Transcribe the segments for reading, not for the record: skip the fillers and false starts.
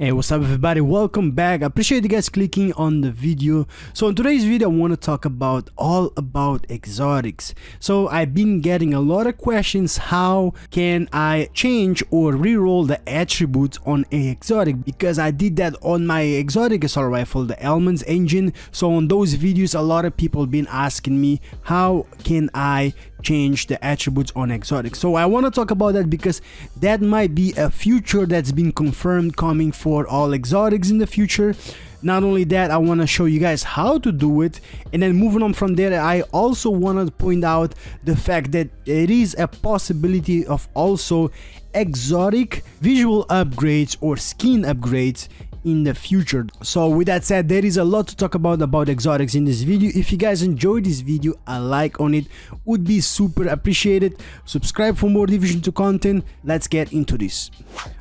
Hey, what's up everybody, welcome back. I appreciate you guys clicking on the video. So in today's video I want to talk about all about exotics. So I've been getting a lot of questions, how can I change or reroll the attributes on a exotic, because I did that on my exotic assault rifle, the Elman's engine. So on those videos a lot of people been asking me how can I change the attributes on exotic. So I want to talk about that because that might be a future that's been confirmed coming for all exotics in the future. Not only that, I want to show you guys how to do it, and then moving on from there, I also want to point out the fact that there is a possibility of also exotic visual upgrades or skin upgrades in the future. So with that said, there is a lot to talk about exotics in this video. If you guys enjoyed this video, a like on it would be super appreciated. Subscribe for more Division 2 content. Let's get into this.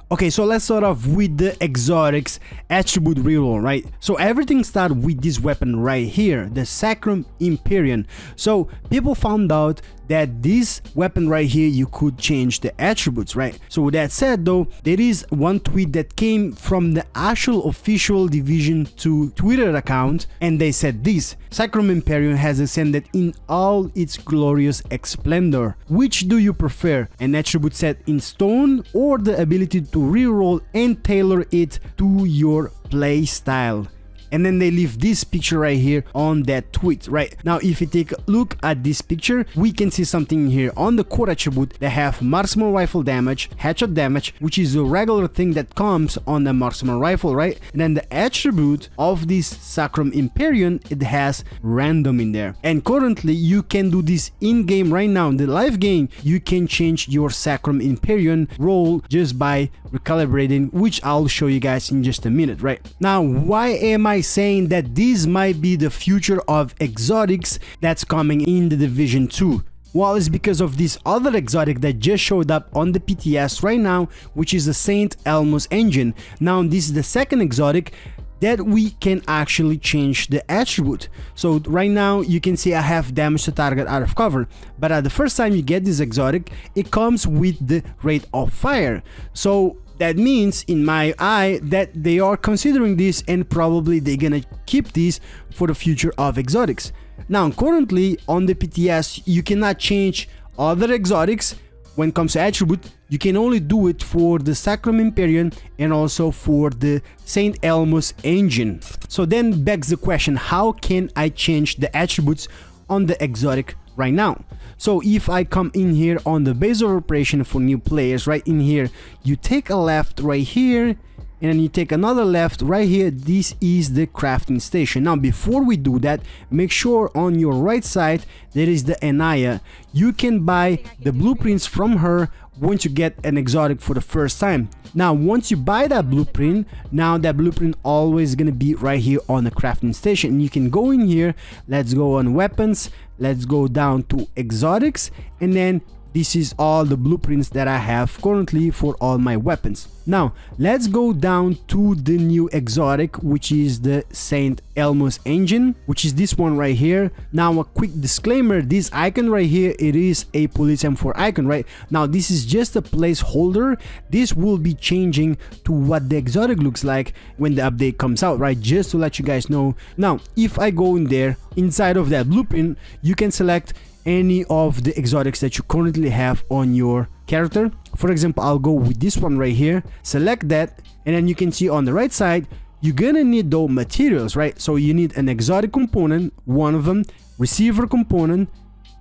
Okay, so let's start off with the exotics attribute reroll, right? So everything starts with this weapon right here, the Sacrum Imperium. So people found out that this weapon right here, you could change the attributes, right? So with that said though, there is one tweet that came from the actual official Division 2 Twitter account, and they said this: Sacrum Imperium has ascended in all its glorious splendor. Which do you prefer, an attribute set in stone or the ability to reroll and tailor it to your play style? And then they leave this picture right here on that tweet. Right now, if you take a look at this picture, we can see something here on the core attribute that have marksman rifle damage, headshot damage, which is a regular thing that comes on the marksman rifle, right? And then the attribute of this Sacrum Imperium, it has random in there. And currently you can do this in game right now in the live game. You can change your Sacrum Imperium roll just by recalibrating, which I'll show you guys in just a minute. Right now, why am I saying that this might be the future of exotics that's coming in the Division 2? Well, it's because of this other exotic that just showed up on the PTS right now, which is the Saint Elmo's engine. Now this is the second exotic that we can actually change the attribute. So right now you can see I have damage to target out of cover, but at the first time you get this exotic, it comes with the rate of fire. So that means in my eye that they are considering this, and probably they're gonna keep this for the future of exotics. Now currently on the PTS you cannot change other exotics when it comes to attribute. You can only do it for the Sacrum Imperium and also for the Saint Elmo's engine. So then begs the question, how can I change the attributes on the exotic right now? So if I come in here on the base of operation for new players, right in here, you take a left right here, and then you take another left right here. This is the crafting station. Now before we do that, make sure on your right side there is the Anaya. You can buy the blueprints from her once you get an exotic for the first time. Now once you buy that blueprint, now that blueprint always gonna be right here on the crafting station, and you can go in here. Let's go on weapons, let's go down to exotics, and then this is all the blueprints that I have currently for all my weapons. Now let's go down to the new exotic, which is the Saint Elmo's engine, which is this one right here. Now a quick disclaimer, this icon right here, it is a police M4 icon, right? Now this is just a placeholder. This will be changing to what the exotic looks like when the update comes out, right? Just to let you guys know. Now if I go in there, inside of that blueprint, you can select any of the exotics that you currently have on your character. For example, I'll go with this one right here, select that, and then you can see on the right side you're gonna need those materials, right? So you need an exotic component, one of them, receiver component,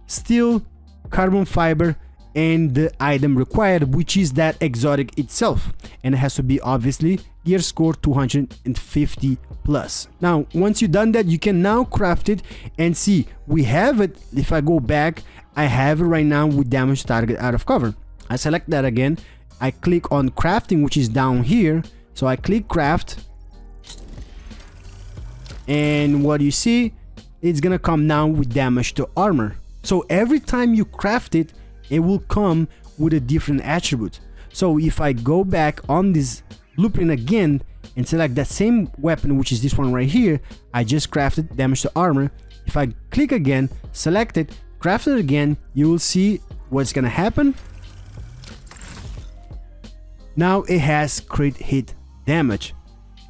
steel, carbon fiber, and the item required, which is that exotic itself, and it has to be obviously gear score 250 plus. Now once you've done that, you can now craft it and see we have it. If I go back, I have it right now with damage target out of cover. I select that again, I click on crafting, which is down here. So I click craft, and what you see, it's gonna come now with damage to armor. So every time you craft it, it will come with a different attribute. So if I go back on this blueprint again and select that same weapon, which is this one right here, I just crafted damage to armor. If I click again, select it, craft it again, you will see what's gonna happen. Now it has crit hit damage.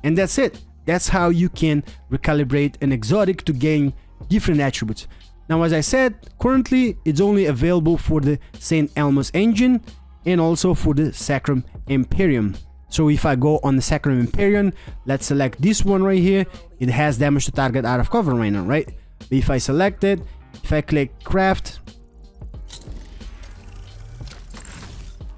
And that's it. That's how you can recalibrate an exotic to gain different attributes. Now, as I said, currently it's only available for the St. Elmo's engine and also for the Sacrum Imperium. So if I go on the Sacrum Imperium, let's select this one right here. It has damage to target out of cover right now, right? But if I select it, if I click craft,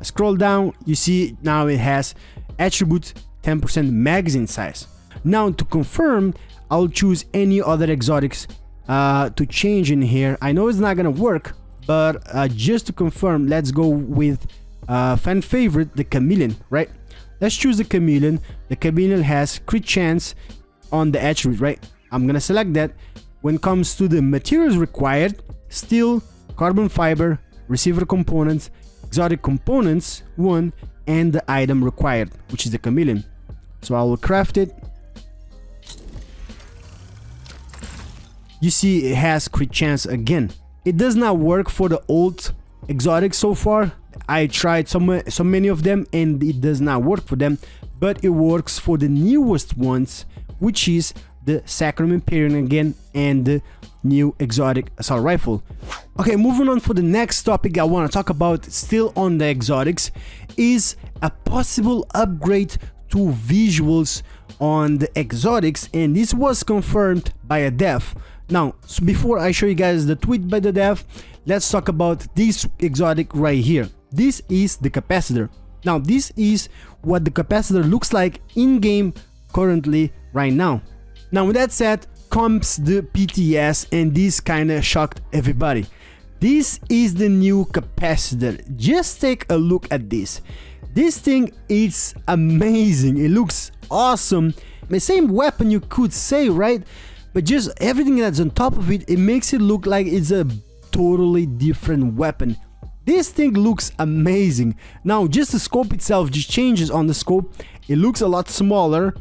I scroll down, you see now it has attribute 10% magazine size. Now to confirm, I'll choose any other exotics to change in here. I know it's not gonna work, but just to confirm, let's go with fan favorite, the Chameleon, right? Let's choose the Chameleon. The Chameleon has crit chance on the attribute, right? I'm gonna select that. When it comes to the materials required, steel, carbon fiber, receiver components, exotic components 1, and the item required, which is the Chameleon. So I will craft it. You see it has crit chance again. It does not work for the old exotics so far. I tried so many of them and it does not work for them, but it works for the newest ones, which is the Sacrum Imperium again and the new exotic assault rifle. Okay, moving on for the next topic I want to talk about, still on the exotics, is a possible upgrade to visuals on the exotics, and this was confirmed by a dev. Now, so before I show you guys the tweet by the dev, let's talk about this exotic right here. This is the Capacitor. Now, this is what the Capacitor looks like in-game currently right now. Now, with that said, comes the PTS, and this kinda shocked everybody. This is the new Capacitor. Just take a look at this. This thing is amazing. It looks awesome. The same weapon, you could say, right? But just everything that's on top of it, it makes it look like it's a totally different weapon. This thing looks amazing. Now, just the scope itself just changes on the scope. It looks a lot smaller,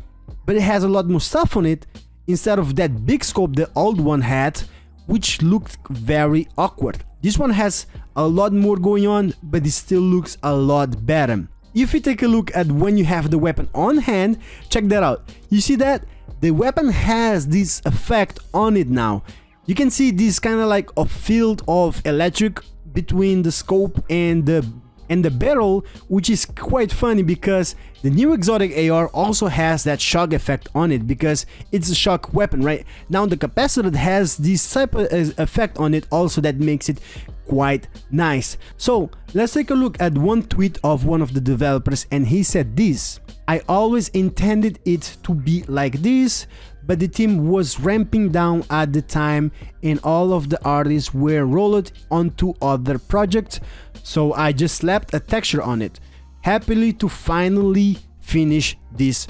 but it has a lot more stuff on it instead of that big scope the old one had, which looked very awkward. This one has a lot more going on, but it still looks a lot better. If you take a look at when you have the weapon on hand, check that out. You see that? The weapon has this effect on it now. You can see this kind of like a field of electric between the scope and the barrel, which is quite funny because the new exotic AR also has that shock effect on it because it's a shock weapon, right? Now the Capacitor has this type of effect on it also that makes it quite nice. So let's take a look at one tweet of one of the developers, and he said this: "I always intended it to be like this, but the team was ramping down at the time and all of the artists were rolled onto other projects, so I just slapped a texture on it. Happily to finally finish this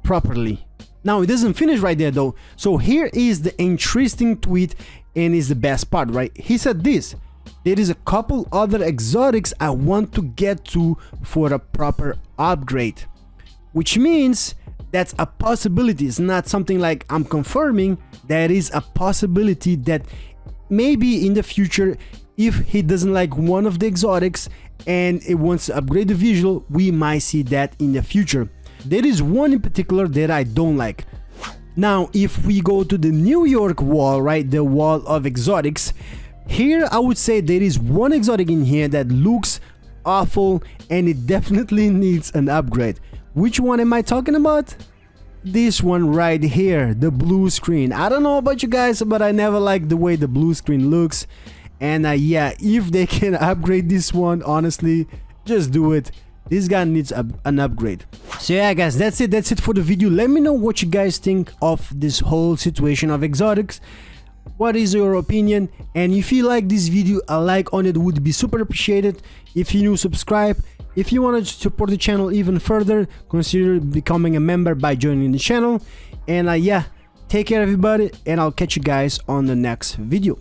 properly." Now it doesn't finish right there though, so here is the interesting tweet and is the best part, right? He said this: "There is a couple other exotics I want to get to for a proper upgrade," which means that's a possibility. It's not something like I'm confirming. There is a possibility that maybe in the future, if he doesn't like one of the exotics and it wants to upgrade the visual, we might see that in the future. There is one in particular that I don't like. Now, if we go to the New York wall, right, the wall of exotics, here I would say there is one exotic in here that looks awful and it definitely needs an upgrade. Which one am I talking about? This one right here, the blue screen. I don't know about you guys, but I never liked the way the blue screen looks. And yeah, if they can upgrade this one, honestly, just do it. This guy needs an upgrade. So yeah guys, that's it for the video. Let me know what you guys think of this whole situation of exotics. What is your opinion? And if you like this video, a like on it would be super appreciated. If you're new, subscribe. If you want to support the channel even further, consider becoming a member by joining the channel. And yeah, take care everybody, and I'll catch you guys on the next video.